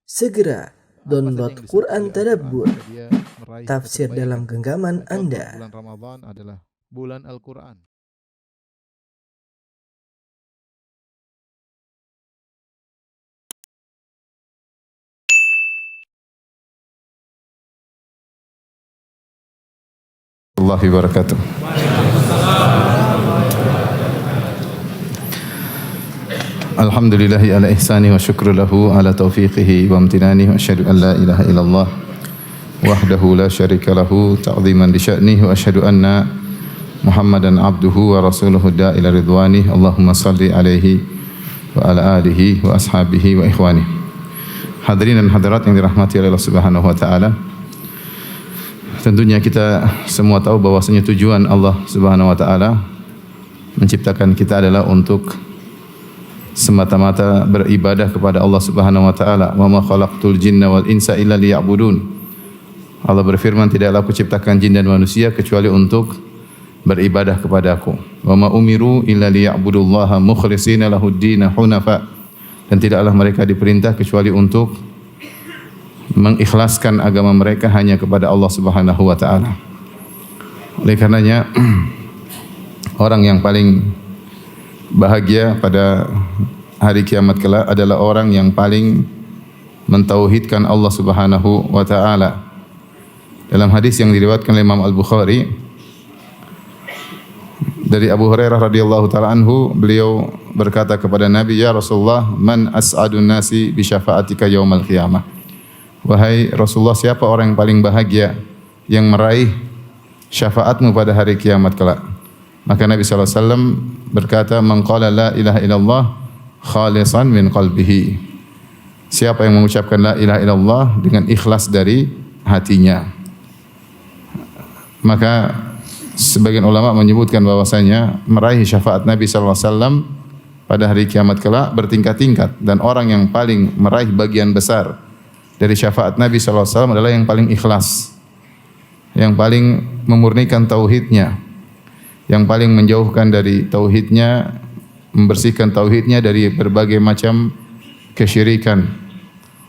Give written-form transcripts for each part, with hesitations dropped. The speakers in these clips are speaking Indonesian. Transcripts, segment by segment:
Segera download Quran Tadabbur, Dia meraih tafsir kebaikan. dalam genggaman Contoh, Anda. bulan Ramadan adalah bulan Al-Quran. Warahmatullahi wabarakatuh. Alhamdulillahi ala ihsani wa syukru lahu ala taufiqihi wa amtinani wa asyhadu an la ilaha illallah wahdahu la syarika lahu ta'ziman li sya'nihi wa asyhadu anna Muhammadan abduhu wa rasuluhu da'ila ridwani. Allahumma salli alaihi wa ala alihi wa ashabihi wa ikhwani. Hadirin dan hadirat yang dirahmati oleh Allah Subhanahu wa taala. Tentunya kita semua tahu bahwasanya tujuan Allah Subhanahu wa taala menciptakan kita adalah untuk semata-mata beribadah kepada Allah Subhanahu wa taala. Wa ma khalaqtul jinna wal insa illa liya'budun. Allah berfirman, tidaklah aku ciptakan jin dan manusia kecuali untuk beribadah kepada-Aku. Wa ma umiru illa liya'budullaha mukhlishina lahud-din hunafa. Dan tidaklah mereka diperintah kecuali untuk mengikhlaskan agama mereka hanya kepada Allah Subhanahu wa taala. Oleh karenanya orang yang paling bahagia pada hari kiamat kelak adalah orang yang paling mentauhidkan Allah Subhanahu wa taala. Dalam hadis yang diriwayatkan oleh Imam Al-Bukhari dari Abu Hurairah radhiyallahu taala anhu, beliau berkata kepada Nabi, "Ya Rasulullah, man as'adun nasi bi syafa'atika yaumal qiyamah?" Wahai Rasulullah, siapa orang yang paling bahagia yang meraih syafaatmu pada hari kiamat kelak? Maka Nabi SAW berkata, "Man qala la ilaha illallah khalisan min qalbihi." Siapa yang mengucapkan la ilaha illallah dengan ikhlas dari hatinya. Maka sebagian ulama menyebutkan bahwasanya meraih syafaat Nabi SAW pada hari kiamat kelak bertingkat-tingkat, dan orang yang paling meraih bagian besar dari syafaat Nabi SAW adalah yang paling ikhlas, yang paling memurnikan tauhidnya, yang paling menjauhkan dari tauhidnya, membersihkan tauhidnya dari berbagai macam kesyirikan,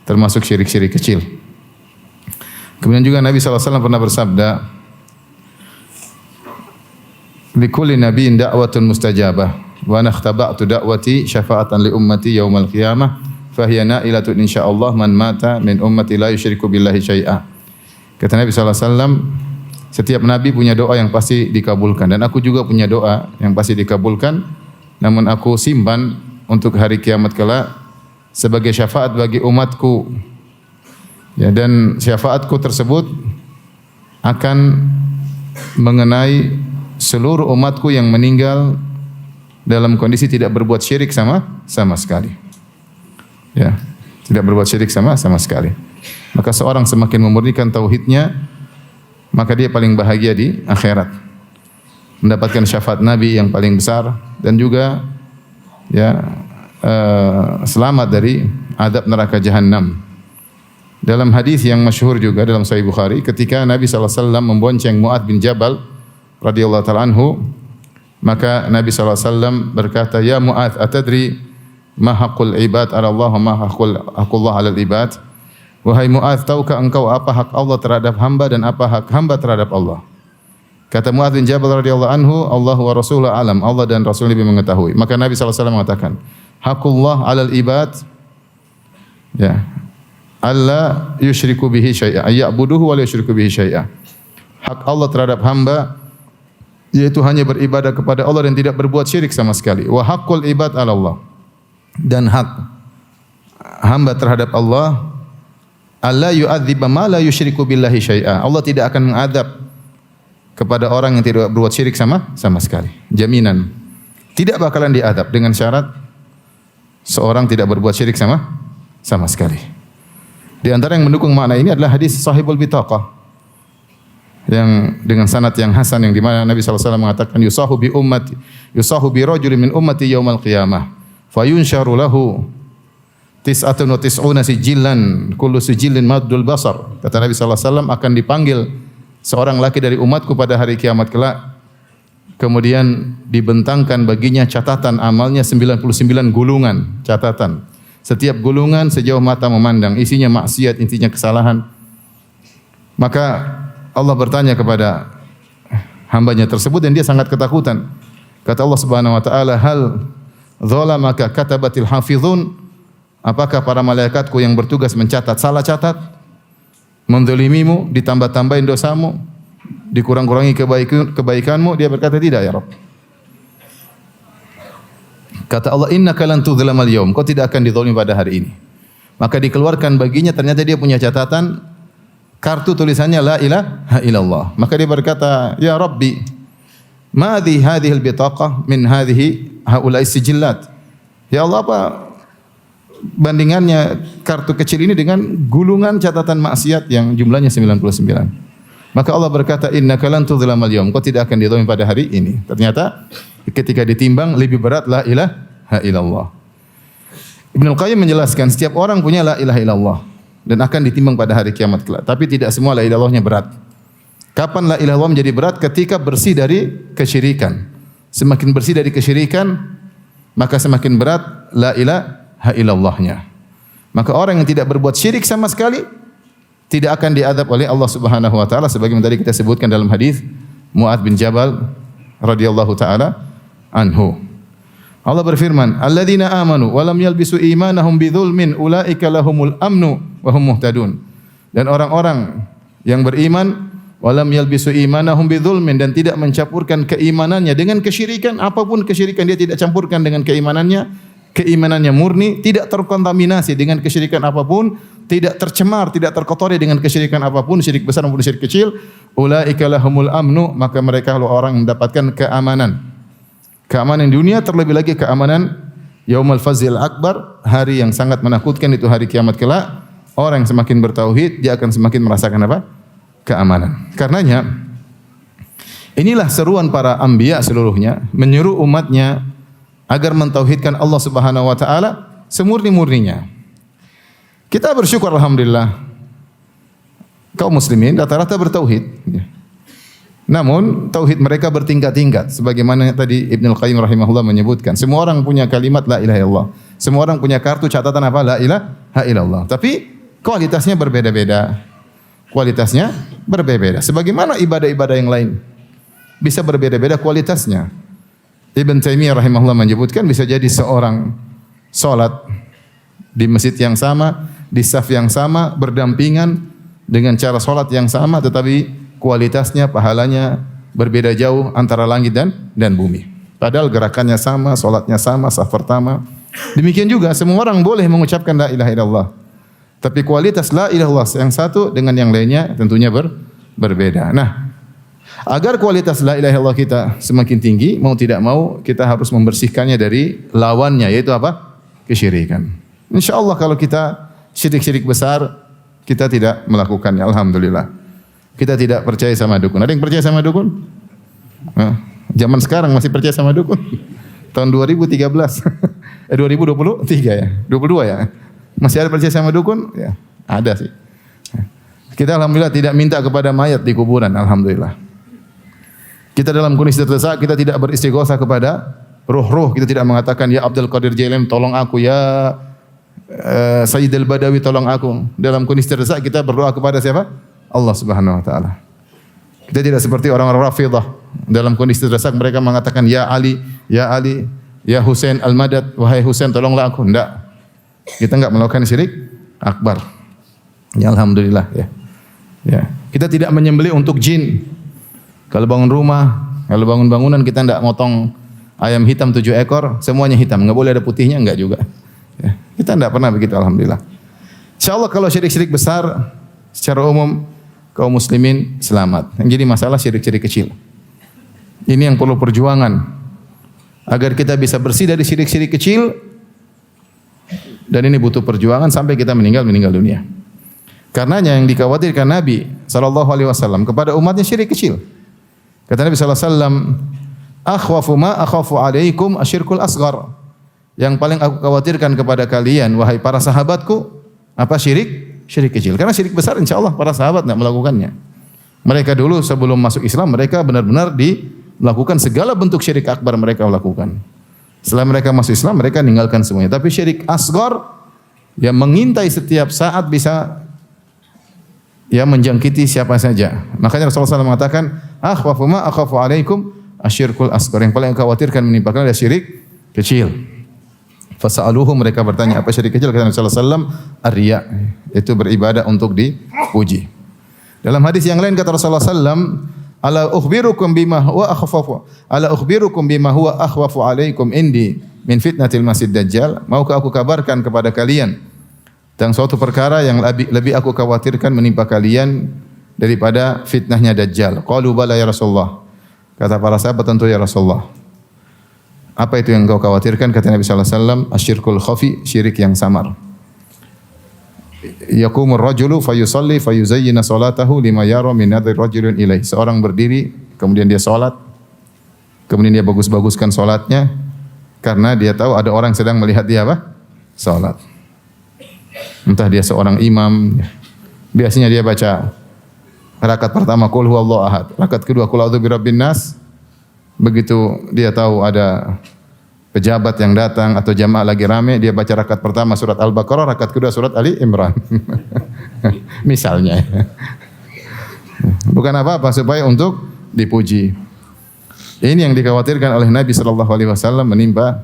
termasuk syirik-syirik kecil. Kemudian juga Nabi SAW pernah bersabda, "Likulli nabiyyin da'watun mustajabah, wa ana ikhtaba'tu da'wati syafa'atan li ummati yaumal qiyamah, fahiya na'ilatun insyaallah man mata min ummati la yusyriku billahi syai'a." Kata Nabi SAW, setiap nabi punya doa yang pasti dikabulkan, dan aku juga punya doa yang pasti dikabulkan, namun aku simpan untuk hari kiamat kelak sebagai syafaat bagi umatku. Ya, dan syafaatku tersebut akan mengenai seluruh umatku yang meninggal dalam kondisi tidak berbuat syirik sama sekali. Ya, tidak berbuat syirik sama sekali. Maka seorang semakin memurnikan tauhidnya, maka dia paling bahagia di akhirat, mendapatkan syafaat Nabi yang paling besar, dan juga selamat dari adab neraka Jahannam. Dalam hadis yang masyhur juga dalam Sahih Bukhari, ketika Nabi SAW membonceng Mu'adz bin Jabal radhiyallahu ta'ala anhu, maka Nabi SAW berkata, "Ya Mu'adz, atadri ma haqqul ibad 'ala Allah wa ma haqqullah 'alal ibad?" Wahai Mu'adz, tahukah engkau apa hak Allah terhadap hamba dan apa hak hamba terhadap Allah? Kata Mu'adz bin Jabal radhiyallahu anhu, "Allah wa rasuluhu alam." Allah dan Rasul lebih mengetahui. Maka Nabi SAW mengatakan, "Haqqullah 'alal ibad, ya, alla yusyriku bihi syai'a, ya'buduhu wa la yusyriku bihi syai'a." Hak Allah terhadap hamba yaitu hanya beribadah kepada Allah dan tidak berbuat syirik sama sekali. Wa haqqul ibad 'ala Allah, dan hak hamba terhadap Allah, alla yu'adziba ma la yusyriku billahi syai'a. Allah tidak akan mengadab kepada orang yang tidak berbuat syirik sama sekali. Jaminan tidak bakalan diadab, dengan syarat seorang tidak berbuat syirik sama sekali. Di antara yang mendukung makna ini adalah hadis Sahibul Bitaqah yang dengan sanad yang hasan, yang di mana Nabi SAW mengatakan, yusahu bi rajulin min ummati yaumal qiyamah fayunsharu lahu tis'atun wa tis'una sijillan kullu sijillin maddul basar. Kata Nabi SAW, akan dipanggil seorang laki dari umatku pada hari kiamat kelak, kemudian dibentangkan baginya catatan amalnya 99 gulungan catatan, Setiap gulungan sejauh mata memandang, isinya maksiat, isinya kesalahan. Maka Allah bertanya kepada hambanya tersebut dan dia sangat ketakutan. Kata Allah Subhanahu wa taala, "Hal zalamaka katabatil hafizun?" Apakah para malaikatku yang bertugas mencatat salah catat? Mendolimimu, ditambah-tambahin dosamu, dikurang-kurangi kebaikanmu? Dia berkata, tidak ya Rabb. Kata Allah, innaka lan tudhlamal yaum, kau tidak akan dizalimi pada hari ini. Maka dikeluarkan baginya, ternyata dia punya catatan, kartu tulisannya la ilaha illallah. Maka dia berkata, ya Rabbi, ma hadhihi al-bitaqah min hadhihi haula'i sijillat. Ya Allah, apa bandingannya kartu kecil ini dengan gulungan catatan maksiat yang jumlahnya 99. Maka Allah berkata, innaka lan tudhlamal yaum, kau tidak akan dizalimi pada hari ini. Ternyata ketika ditimbang lebih berat la ilaha illallah. Ibnu Qayyim menjelaskan setiap orang punya la ilaha illallah dan akan ditimbang pada hari kiamat kelak. Tapi tidak semua la ilaha illallahnya berat. Kapan la ilaha illallah menjadi berat? Ketika bersih dari kesyirikan. Semakin bersih dari kesyirikan, maka semakin berat la ilaha illallahnya. Maka orang yang tidak berbuat syirik sama sekali tidak akan diadab oleh Allah Subhanahu wa taala sebagaimana tadi kita sebutkan dalam hadis Mu'adz bin Jabal radhiyallahu taala anhu. Allah berfirman, "Alladzina amanu wa lam yalbisu imanahum bidzulmin ulaika lahumul amnu wa hum muhtadun." Dan orang-orang yang beriman wa lam yalbisu imanahum bidzulmin dan tidak mencampurkan keimanannya dengan kesyirikan, apapun kesyirikan dia tidak campurkan dengan keimanannya murni, tidak terkontaminasi dengan kesyirikan apapun, tidak tercemar, tidak terkotori dengan kesyirikan apapun, syirik besar maupun syirik kecil, ulaika lahumul amnu, maka mereka orang yang mendapatkan keamanan. Keamanan dunia, terlebih lagi keamanan yaumul fazil akbar, hari yang sangat menakutkan, itu hari kiamat kelak. Orang yang semakin bertauhid, dia akan semakin merasakan apa? Keamanan. Karenanya inilah seruan para anbiya seluruhnya, menyuruh umatnya agar mentauhidkan Allah Subhanahu wa taala semurni-murninya. Kita bersyukur alhamdulillah kaum muslimin rata-rata bertauhid. Namun tauhid mereka bertingkat-tingkat sebagaimana tadi Ibnu Qayyim rahimahullah menyebutkan. Semua orang punya kalimat la ilaha illallah. Semua orang punya kartu catatan apa? La ilaha illallah. Tapi kualitasnya berbeda-beda. Kualitasnya berbeda-beda. Sebagaimana ibadah-ibadah yang lain bisa berbeda-beda kualitasnya. Ibn Taimiyah rahimahullah menyebutkan bisa jadi seorang salat di masjid yang sama, di saf yang sama, berdampingan dengan cara salat yang sama, tetapi kualitasnya, pahalanya berbeda jauh antara langit dan bumi. Padahal gerakannya sama, salatnya sama, saf pertama. Demikian juga semua orang boleh mengucapkan la ilaha illallah. Tapi kualitas la ilaha illallah yang satu dengan yang lainnya tentunya berbeda. Nah, agar kualitas la ilaha illallah kita semakin tinggi, mau tidak mau kita harus membersihkannya dari lawannya, yaitu apa? Kesyirikan. InsyaAllah kalau kita syirik-syirik besar, kita tidak melakukannya. Alhamdulillah. Kita tidak percaya sama dukun. Ada yang percaya sama dukun? Zaman sekarang masih percaya sama dukun? Tahun 2013. 2023 ya? 22 ya? Masih ada percaya sama dukun? Ya, ada sih. Kita alhamdulillah tidak minta kepada mayat di kuburan. Alhamdulillah. Kita dalam kondisi terdesak, kita tidak beristighosa kepada ruh-ruh. Kita tidak mengatakan, ya Abdul Qadir Jailani tolong aku, ya Sayyid al-Badawi tolong aku. Dalam kondisi terdesak kita berdoa kepada siapa? Allah Subhanahu wa taala. Kita tidak seperti orang-orang Rafidhah. Dalam kondisi terdesak mereka mengatakan, ya Ali, ya Husain al-Madad, wahai Husain tolonglah aku. Enggak. Kita enggak melakukan syirik akbar. Ya alhamdulillah ya. Ya. Kita tidak menyembelih untuk jin. Kalau bangun rumah, kalau bangun bangunan kita enggak motong ayam hitam 7 ekor, semuanya hitam, enggak boleh ada putihnya, enggak juga. Ya. Kita enggak pernah begitu alhamdulillah. Insyaallah kalau syirik-syirik besar secara umum kaum muslimin selamat. Yang jadi masalah syirik-syirik kecil. Ini yang perlu perjuangan agar kita bisa bersih dari syirik-syirik kecil, dan ini butuh perjuangan sampai kita meninggal dunia. Karenanya yang dikhawatirkan Nabi sallallahu alaihi wasallam kepada umatnya syirik kecil. Kata Nabi sallallahu alaihi wasallam, "Akhwafu ma akhafu alaikum asyirkul asghar." Yang paling aku khawatirkan kepada kalian wahai para sahabatku apa? Syirik kecil. Karena syirik besar insyaallah para sahabat tidak melakukannya. Mereka dulu sebelum masuk Islam mereka benar-benar melakukan segala bentuk syirik akbar mereka lakukan. Setelah mereka masuk Islam mereka meninggalkan semuanya. Tapi syirik asghar yang mengintai setiap saat bisa menjangkiti siapa saja. Makanya Rasulullah SAW mengatakan, akhwafu ma akhafu alaikum asyirkul asghar. Yang paling khawatirkan menimpa kalian adalah syirik kecil. Fasa'aluhu, mereka bertanya, apa syirik kecil? Kata Nabi sallallahu alaihi wasallam, ar-riya, itu beribadah untuk dipuji. Dalam hadis yang lain kata Rasulullah sallallahu ala ukhbirukum bima huwa akhwafu alaikum indi min fitnatil masjid dajjal. Maukah aku kabarkan kepada kalian tentang suatu perkara yang lebih aku khawatirkan menimpa kalian daripada fitnahnya dajjal? Qalu bala ya Rasulullah. Kata para sahabat, tentu ya Rasulullah. Apa itu yang engkau khawatirkan? Kata Nabi sallallahu alaihi wasallam, asyirkul khafi, syirik yang samar. Yaqumur rajulu fayusalli fayuzayyina salatahu lima yara min nadhir rajulin ilaih. Seorang berdiri, kemudian dia salat, kemudian dia bagus-baguskan salatnya karena dia tahu ada orang sedang melihat dia apa? Salat. Entah dia seorang imam, biasanya dia baca rakaat pertama qul huwallahu ahad, rakaat kedua qul a'udzu birabbin nas. Begitu dia tahu ada pejabat yang datang atau jamaah lagi rame, dia baca rakaat pertama surat Al-Baqarah, rakaat kedua surat Ali Imran. Misalnya. Bukan apa-apa, supaya untuk dipuji. Ini yang dikhawatirkan oleh Nabi sallallahu alaihi wasallam menimpa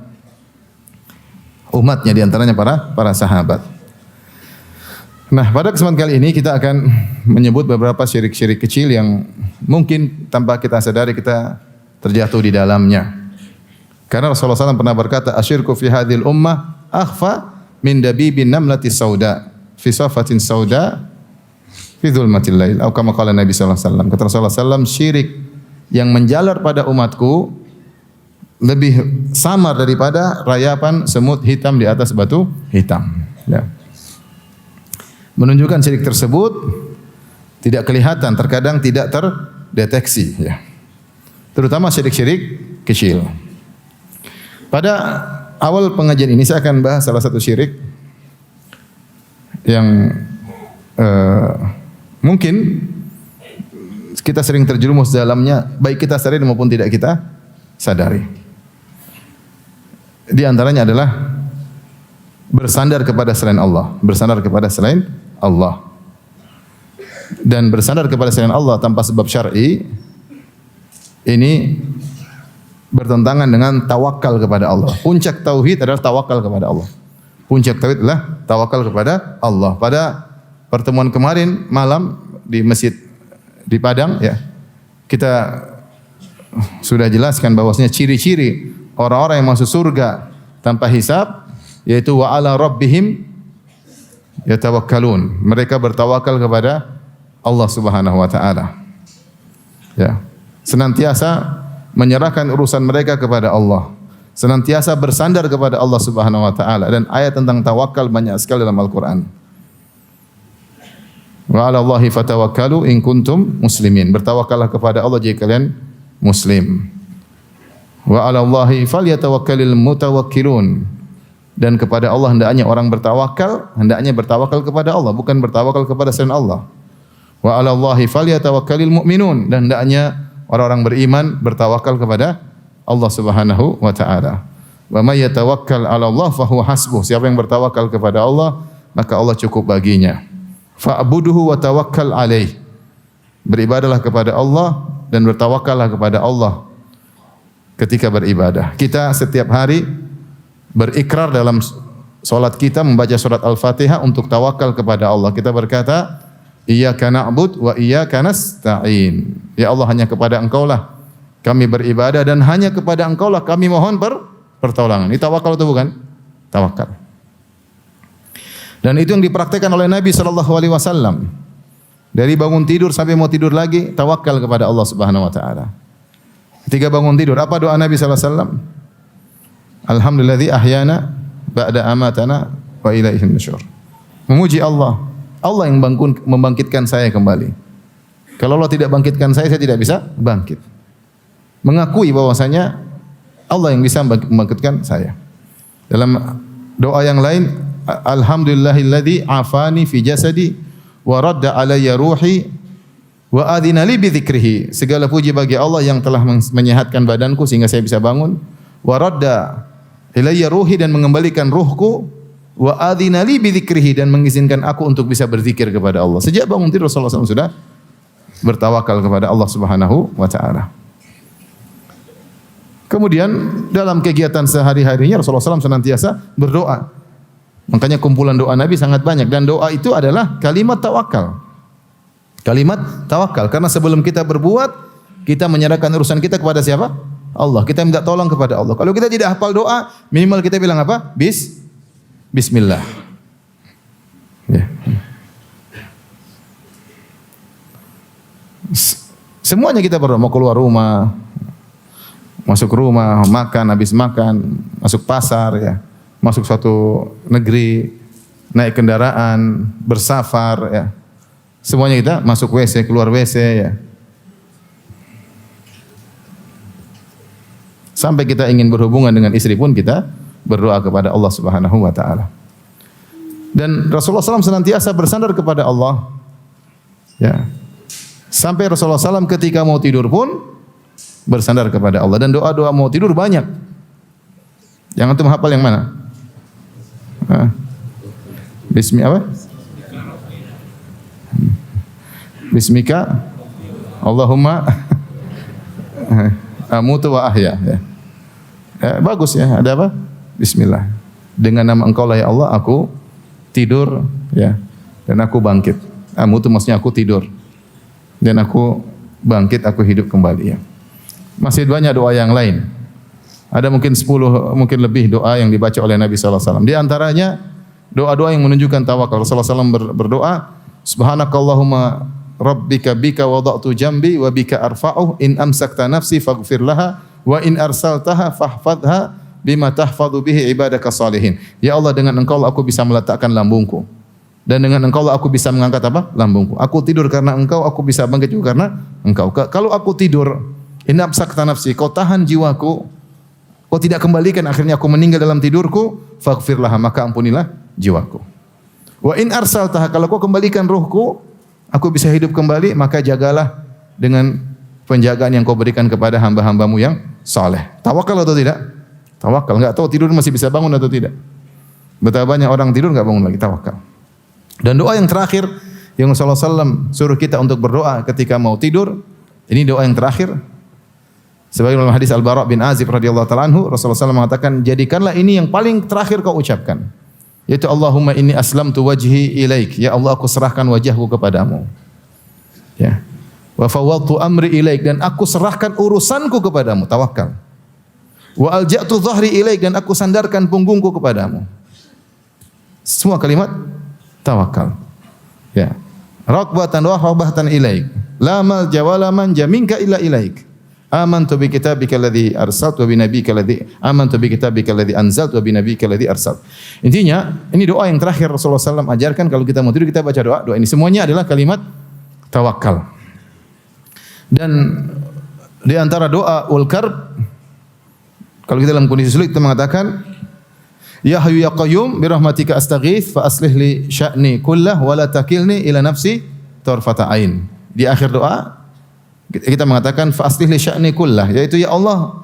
umatnya, di antaranya para sahabat. Nah, pada kesempatan kali ini kita akan menyebut beberapa syirik-syirik kecil yang mungkin tanpa kita sadari kita terjatuh di dalamnya. Karena Rasulullah SAW pernah berkata, asyirku fi hadhil ummah akhfa min dabibin namlati sauda fi safatin sauda fi dhulmatil lail. Atau kama qala Nabi sallallahu alaihi wasallam. Kata Rasulullah SAW, syirik yang menjalar pada umatku lebih samar daripada rayapan semut hitam di atas batu hitam. Ya. Menunjukkan syirik tersebut tidak kelihatan, terkadang tidak terdeteksi. Ya. Terutama syirik-syirik kecil. Pada awal pengajian ini saya akan bahas salah satu syirik yang mungkin kita sering terjerumus dalamnya, baik kita sadari maupun tidak kita sadari. Di antaranya adalah bersandar kepada selain Allah, bersandar kepada selain Allah. Dan bersandar kepada selain Allah tanpa sebab syar'i ini bertentangan dengan tawakal kepada Allah. Puncak tauhid adalah tawakal kepada Allah. Puncak tauhid adalah tawakal kepada Allah. Pada pertemuan kemarin malam di masjid di Padang, ya, kita sudah jelaskan bahwasanya ciri-ciri orang-orang yang masuk surga tanpa hisab, yaitu wa ala rabbihim yatawakkalun. Mereka bertawakal kepada Allah Subhanahu wa taala. Ya. Senantiasa menyerahkan urusan mereka kepada Allah. Senantiasa bersandar kepada Allah Subhanahu wa taala, dan ayat tentang tawakal banyak sekali dalam Al-Qur'an. Wa 'ala Allahi fatawakkalu in kuntum muslimin. Bertawakallah kepada Allah jika kalian muslim. Wa 'ala Allahi falyatawakkalul mutawakkilun. Dan kepada Allah hendaknya orang bertawakal, hendaknya bertawakal kepada Allah, bukan bertawakal kepada selain Allah. Wa 'ala Allahi falyatawakkalul mu'minun. Dan hendaknya orang-orang beriman bertawakal kepada Allah Subhanahu wa taala. Wa may yatawakkal 'ala Allah fa huwa hasbuh. Siapa yang bertawakal kepada Allah, maka Allah cukup baginya. Fa'buduhu wa tawakkal 'alaih. Beribadahlah kepada Allah dan bertawakallah kepada Allah ketika beribadah. Kita setiap hari berikrar dalam salat kita membaca surat Al-Fatihah untuk tawakal kepada Allah. Kita berkata, iyyaka na'bud wa iyyaka nasta'in. Ya Allah, hanya kepada Engkaulah kami beribadah dan hanya kepada Engkaulah kami mohon pertolongan. Ini tawakal atau bukan? Tawakal. Dan itu yang dipraktikkan oleh Nabi sallallahu alaihi wasallam. Dari bangun tidur sampai mau tidur lagi, tawakal kepada Allah Subhanahu wa taala. Ketika bangun tidur, apa doa Nabi sallallahu alaihi wasallam? Alhamdulilladzi ahyana ba'da amatana wa ilaihin nusyur. Memuji Allah. Allah yang membangkitkan saya kembali. Kalau Allah tidak bangkitkan saya tidak bisa bangkit. Mengakui bahwasanya Allah yang bisa membangkitkan saya. Dalam doa yang lain, alhamdulillahilladzi afani fi jasadi wa radda alayya ruhi wa adina li bi dzikrihi. Segala puji bagi Allah yang telah menyehatkan badanku sehingga saya bisa bangun. Wa radda ilayya ruhi, dan mengembalikan ruhku wa adzina li bi dzikrihi, dan mengizinkan aku untuk bisa berzikir kepada Allah. Sejak bangun tidur Rasulullah SAW sudah bertawakal kepada Allah Subhanahu wa taala. Kemudian dalam kegiatan sehari-harinya Rasulullah SAW senantiasa berdoa. Makanya kumpulan doa Nabi sangat banyak, dan doa itu adalah kalimat tawakal. Kalimat tawakal, karena sebelum kita berbuat, kita menyerahkan urusan kita kepada siapa? Allah. Kita minta tolong kepada Allah. Kalau kita tidak hafal doa, minimal kita bilang apa? Bismillah. Ya. Semuanya kita berdoa, mau keluar rumah, masuk rumah, makan, habis makan, masuk pasar, ya, masuk suatu negeri, naik kendaraan, bersafar, ya. Semuanya kita masuk WC, keluar WC, ya. Sampai kita ingin berhubungan dengan istri pun kita berdoa kepada Allah Subhanahu wa taala. Dan Rasulullah SAW senantiasa bersandar kepada Allah. Ya. Sampai Rasulullah SAW ketika mau tidur pun bersandar kepada Allah, dan doa-doa mau tidur banyak. Yang antum hafal yang mana? Bismika Allahumma amutu wa ahya. Ya. Bagus ya, ada apa? Bismillah. Dengan nama Engkau lah ya Allah aku tidur, ya, dan aku bangkit. Amutu maksudnya aku tidur, dan aku bangkit, aku hidup kembali, ya. Masih banyak doa yang lain. Ada mungkin 10, mungkin lebih doa yang dibaca oleh Nabi sallallahu alaihi wasallam. Di antaranya doa-doa yang menunjukkan tawakal. Rasulullah SAW berdoa, Subhanakallahumma rabbika bika wada'tu jambi wa bika arfa'uh in amsakta nafsi faghfir laha wa in arsaltaha fahfadha bima tahfadhu bihi ibadaka salihin. Ya Allah, dengan Engkau aku bisa meletakkan lambungku, dan dengan Engkau aku bisa mengangkat apa? Lambungku. Aku tidur karena Engkau, aku bisa bangkit juga karena Engkau. Kalau aku tidur, in amsakta nafsi, kau tahan jiwaku, kau tidak kembalikan, akhirnya aku meninggal dalam tidurku, faghfir laha, maka ampunilah jiwaku. Wa in arsaltaha, kalau kau kembalikan ruhku, aku bisa hidup kembali, maka jagalah dengan penjagaan yang kau berikan kepada hamba-hambamu yang saleh. Tawakal atau tidak? Tawakal. Enggak tahu tidur masih bisa bangun atau tidak. Betapa banyak orang tidur enggak bangun lagi. Tawakal. Dan doa yang terakhir yang Rasulullah SAW suruh kita untuk berdoa ketika mau tidur, ini doa yang terakhir. Sebagaimana dalam hadis Al-Bara' bin Azib radhiyallahu ta'ala anhu, Rasulullah SAW mengatakan, jadikanlah ini yang paling terakhir kau ucapkan, yaitu Allahumma inni aslamtu wajhi ilaik. Ya Allah, aku serahkan wajahku kepadamu. Ya. Wa fawwadtu amri ilaik, dan aku serahkan urusanku kepadamu. Tawakal. Wa alja'tu dhahri ilaik, dan aku sandarkan punggungku kepadamu. Semua kalimat tawakal. Ya. Raqbatan wa rahbatan ilaik. La malja wa la manja minka illa ilaik. Amantu bi kitabika alladhi arsaltu wa bi nabiyyika alladhi amantu bi kitabika alladhi anzaltu wa bi nabiyyika alladhi arsaltu. Intinya, ini doa yang terakhir Rasulullah SAW ajarkan kalau kita mau tidur kita baca doa. Doa ini semuanya adalah kalimat tawakal. Dan di antara doa ul karb, kalau kita dalam kondisi sulit kita mengatakan, Ya Hayyu Ya Qayyum bi rahmatika astaghits fa aslih li sya'ni kullah wa la takilni ila nafsi tarfata ain. Di akhir doa kita mengatakan fa aslih li sya'ni kullah, yaitu ya Allah,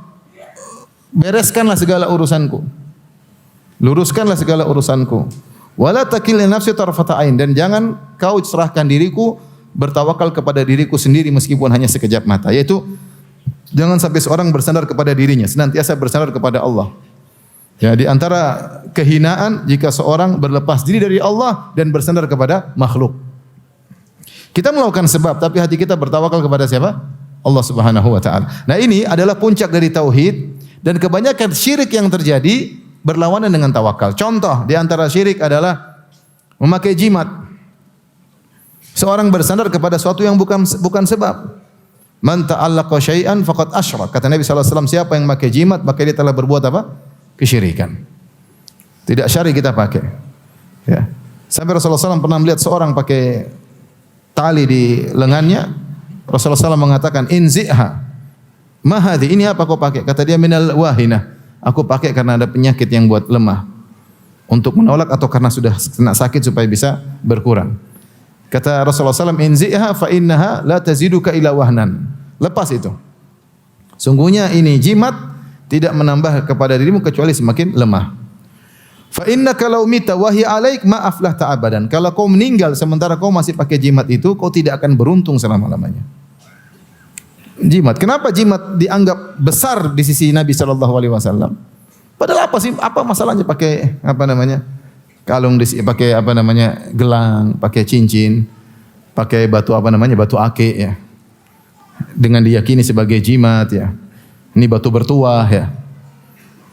bereskanlah segala urusanku. Luruskanlah segala urusanku. Wa la takilni nafsi tarfata ain, dan jangan kau serahkan diriku, bertawakal kepada diriku sendiri meskipun hanya sekejap mata, yaitu jangan sampai seorang bersandar kepada dirinya, senantiasa bersandar kepada Allah. Ya, di antara kehinaan jika seorang berlepas diri dari Allah dan bersandar kepada makhluk. Kita melakukan sebab, tapi hati kita bertawakal kepada siapa? Allah Subhanahu wa taala. Nah, ini adalah puncak dari tauhid, dan kebanyakan syirik yang terjadi berlawanan dengan tawakal. Contoh di antara syirik adalah memakai jimat. Seorang bersandar kepada sesuatu yang bukan sebab. Man ta'allaqa syai'an faqad asyrak. Kata Nabi sallallahu alaihi wasallam, siapa yang memakai jimat maka dia telah berbuat apa? Kesyirikan. Tidak syar'i kita pakai. Ya. Sampai Rasulullah SAW pernah melihat seorang pakai tali di lengannya. Rasulullah SAW mengatakan, inzi'ha. Ma hadhi, ini apa kau pakai? Kata dia, minal wahinah. Aku pakai karena ada penyakit yang buat lemah. Untuk menolak atau karena sudah kena sakit supaya bisa berkurang. Kata Rasulullah SAW, inzi'ha fa innaha la taziduka ila wahnan. Lepas itu. Sungguhnya ini jimat tidak menambah kepada dirimu kecuali semakin lemah. Fa innaka law mita wa hiya 'alaik ma aflahta abadan. Kalau kau meninggal sementara kau masih pakai jimat itu, kau tidak akan beruntung selama-lamanya. Jimat. Kenapa jimat dianggap besar di sisi Nabi sallallahu alaihi wasallam? Padahal apa sih? Apa masalahnya pakai apa namanya? Kalung pakai apa namanya? Gelang, pakai cincin, pakai batu apa namanya? Batu akik ya. Dengan diyakini sebagai jimat ya. Ini batu bertuah ya.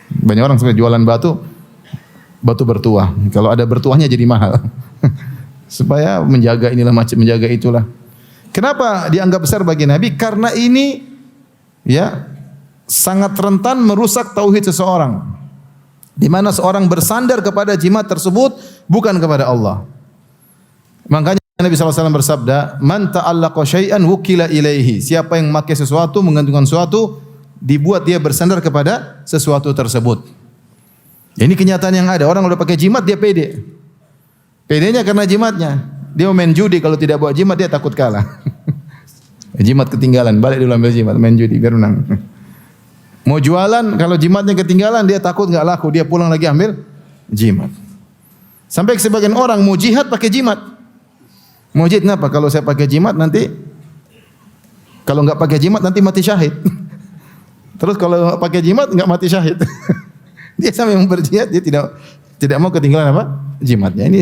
Banyak orang sebenarnya jualan batu bertuah. Kalau ada bertuahnya jadi mahal. Supaya menjaga inilah macam menjaga itulah. Kenapa dianggap besar bagi Nabi? Karena ini ya sangat rentan merusak tauhid seseorang. Di mana seorang bersandar kepada jimat tersebut bukan kepada Allah. Makanya Nabi SAW bersabda, "Man ta'allaqa syai'an wukila ilaihi." Siapa yang memakai sesuatu, menggantungkan sesuatu, dibuat dia bersandar kepada sesuatu tersebut. Ini kenyataan yang ada. Orang udah pakai jimat dia pede. Pedenya karena jimatnya. Dia mau main judi, kalau tidak bawa jimat dia takut kalah. Jimat ketinggalan, balik dulu ambil jimat, main judi biar menang. Mau jualan, kalau jimatnya ketinggalan dia takut enggak laku, dia pulang lagi ambil jimat. Sampai sebagian orang mau jihad pakai jimat. Mau jihad kenapa? Kalau saya pakai jimat nanti kalau enggak pakai jimat nanti mati syahid. Terus kalau pakai jimat enggak mati syahid. Dia sampai berjihad, dia tidak mau ketinggalan apa? Jimatnya. Ini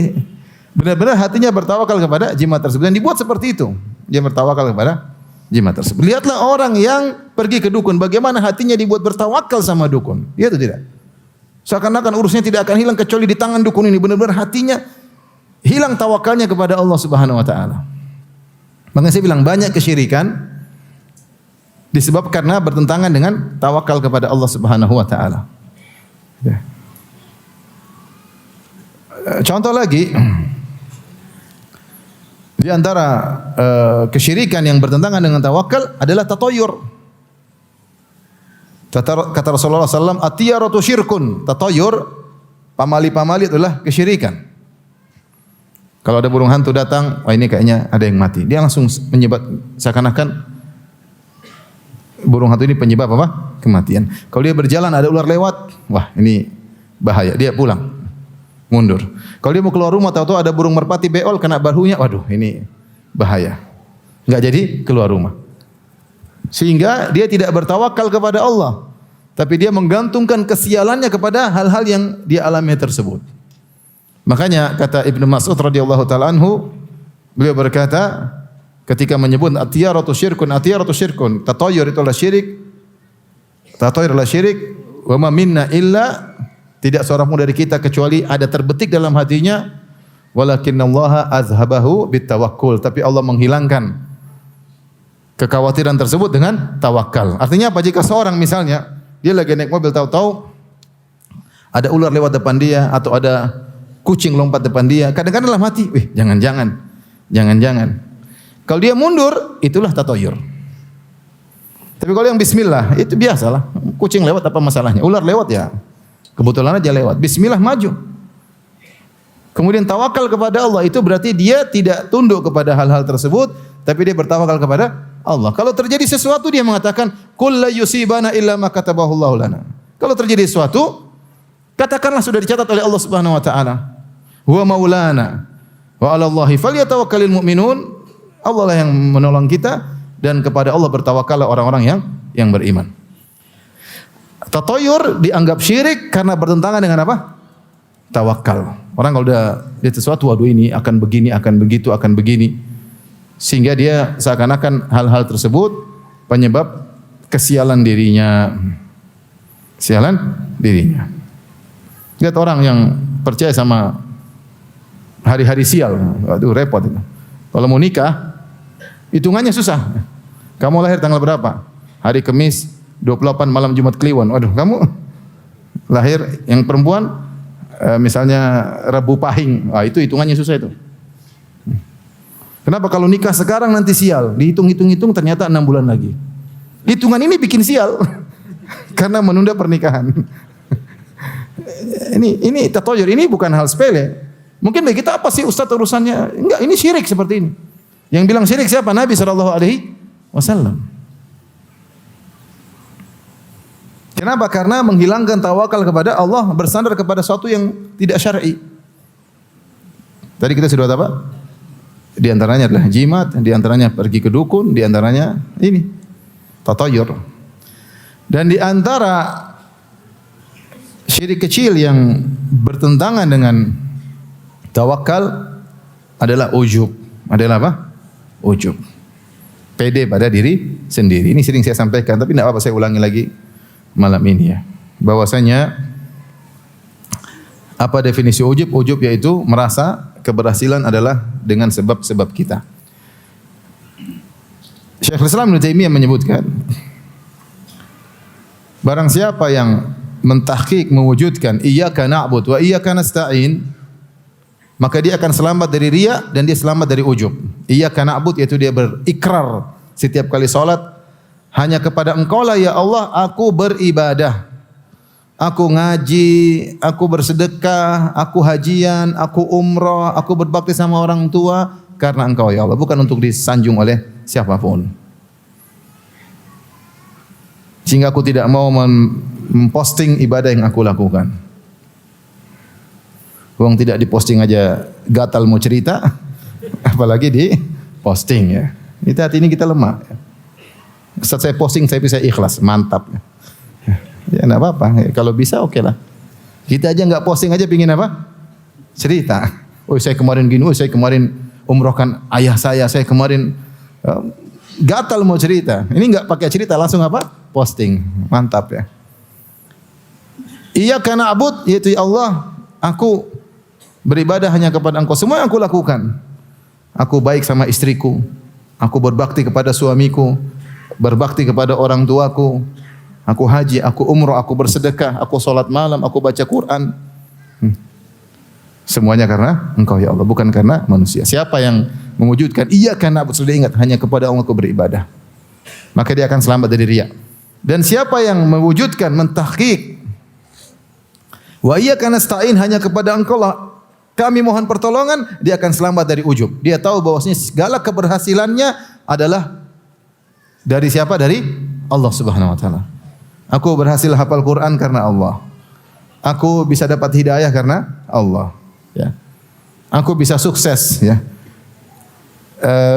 benar-benar hatinya bertawakal kepada jimat tersebut. Dan dibuat seperti itu. Dia bertawakal kepada jimat tersebut. Lihatlah orang yang pergi ke dukun, bagaimana hatinya dibuat bertawakal sama dukun. Iya atau tidak? Seakan-akan urusnya tidak akan hilang kecuali di tangan dukun ini. Benar-benar hatinya hilang tawakalnya kepada Allah Subhanahu wa taala. Makanya saya bilang banyak kesyirikan disebabkan karena bertentangan dengan tawakal kepada Allah Subhanahu wa taala. Ya. Contoh lagi di antara kesyirikan yang bertentangan dengan tawakal adalah tatayur. Kata Rasulullah SAW, "Atiyaratu syirkun." Tatayur, pamali-pamali adalah kesyirikan. Kalau ada burung hantu datang, wah ini kayaknya ada yang mati. Dia langsung menyebab seakan-akan burung hantu ini penyebab apa? Kematian. Kalau dia berjalan ada ular lewat, wah ini bahaya. Dia pulang, mundur. Kalau dia mau keluar rumah, tahu-tahu ada burung merpati beol kena bahunya, waduh ini bahaya. Enggak jadi keluar rumah. Sehingga dia tidak bertawakal kepada Allah, tapi dia menggantungkan kesialannya kepada hal-hal yang dia alami tersebut. Makanya kata Ibnu Mas'ud radhiyallahu taala anhu, beliau berkata ketika menyebut atiyaratu syirkun, tatayur itu adalah syirik. Tatayur adalah syirik, wa ma minna illa, tidak seorang pun dari kita kecuali ada terbetik dalam hatinya, walakinallaha azhabahu bitawakkul, tapi Allah menghilangkan kekhawatiran tersebut dengan tawakal. Artinya apa? Jika seorang misalnya dia lagi naik mobil tahu-tahu ada ular lewat depan dia atau ada kucing lompat depan dia, kadang-kadang dalam hati, jangan-jangan. Kalau dia mundur, itulah tatayur. Tapi kalau yang bismillah, itu biasalah. Kucing lewat apa masalahnya? Ular lewat ya, kebetulan aja lewat. Bismillah maju. Kemudian tawakal kepada Allah, itu berarti dia tidak tunduk kepada hal-hal tersebut, tapi dia bertawakal kepada Allah. Kalau terjadi sesuatu dia mengatakan, "Qul la yusibana illa ma katabahullahu lana." Kalau terjadi sesuatu, katakanlah sudah dicatat oleh Allah Subhanahu wa taala. Huwa maulana wa 'ala Allahi falyatawakkalul mu'minun. Allah lah yang menolong kita dan kepada Allah bertawakallah orang-orang yang beriman. Tatayur dianggap syirik karena bertentangan dengan apa? Tawakal. Orang kalau udah lihat sesuatu, waduh ini akan begini, akan begitu, akan begini. Sehingga dia seakan-akan hal-hal tersebut penyebab kesialan dirinya. Sialan dirinya. Lihat orang yang percaya sama hari-hari sial, waduh repot itu. Kalau mau nikah, hitungannya susah. Kamu lahir tanggal berapa? Hari Kamis 28 malam Jumat Kliwon. Waduh, kamu lahir yang perempuan misalnya Rabu Pahing. Wah, itu hitungannya susah itu. Kenapa kalau nikah sekarang nanti sial? Dihitung-hitung ternyata 6 bulan lagi. Hitungan ini bikin sial. Karena menunda pernikahan. Ini tatayur, ini bukan hal sepele. Mungkin bagi kita apa sih Ustaz urusannya? Enggak, ini syirik seperti ini. Yang bilang syirik siapa? Nabi SAW. Kenapa? Karena menghilangkan tawakal kepada Allah, bersandar kepada sesuatu yang tidak syar'i. Tadi kita sudah apa? Di antaranya adalah jimat, di antaranya pergi ke dukun, di antaranya ini tatayur. Dan di antara syirik kecil yang bertentangan dengan tawakal adalah ujub. Adalah apa? Ujub. Pede pada diri sendiri. Ini sering saya sampaikan, tapi tidak apa-apa saya ulangi lagi malam ini ya. Bahwasanya apa definisi ujub? Ujub yaitu merasa keberhasilan adalah dengan sebab-sebab kita. Syekhul Islam Ibnu Taimiyah menyebutkan, barang siapa yang mentahqiq mewujudkan iyyaka na'bud wa iyyaka nasta'in, maka dia akan selamat dari riya dan dia selamat dari ujub. Iyyaka na'bud yaitu dia berikrar setiap kali salat, hanya kepada Engkau lah ya Allah aku beribadah. Aku ngaji, aku bersedekah, aku hajian, aku umrah, aku berbakti sama orang tua karena Engkau ya Allah, bukan untuk disanjung oleh siapapun. Sehingga aku tidak mau memposting ibadah yang aku lakukan. Uang tidak diposting aja gatal mau cerita, apalagi di posting ya. Itu hati ini kita lemah. Saat saya posting saya bisa ikhlas, mantap. Ya enggak apa-apa, kalau bisa oke lah. Kita aja enggak posting aja pingin apa? Cerita. Oh saya kemarin gini, oh saya kemarin umrohkan ayah saya kemarin gatal mau cerita. Ini enggak pakai cerita, langsung apa? Posting. Mantap ya. Iyyaka na'bud, yaitu ya Allah, aku beribadah hanya kepada Engkau. Semua yang aku lakukan. Aku baik sama istriku, aku berbakti kepada suamiku, berbakti kepada orang tuaku, aku haji, aku umrah, aku bersedekah, aku salat malam, aku baca Quran. Semuanya karena Engkau ya Allah, bukan karena manusia. Siapa yang mewujudkan iyyaka na'bud, sudah ingat hanya kepada Allah aku beribadah, maka dia akan selamat dari riya. Dan siapa yang mewujudkan mentahqiq wa iyyaka nasta'in, hanya kepada Engkau lah kami mohon pertolongan, dia akan selamat dari ujub. Dia tahu bahwasanya segala keberhasilannya adalah dari siapa? Dari Allah Subhanahu wa taala. Aku berhasil hafal Quran karena Allah. Aku bisa dapat hidayah karena Allah, ya. Aku bisa sukses, ya.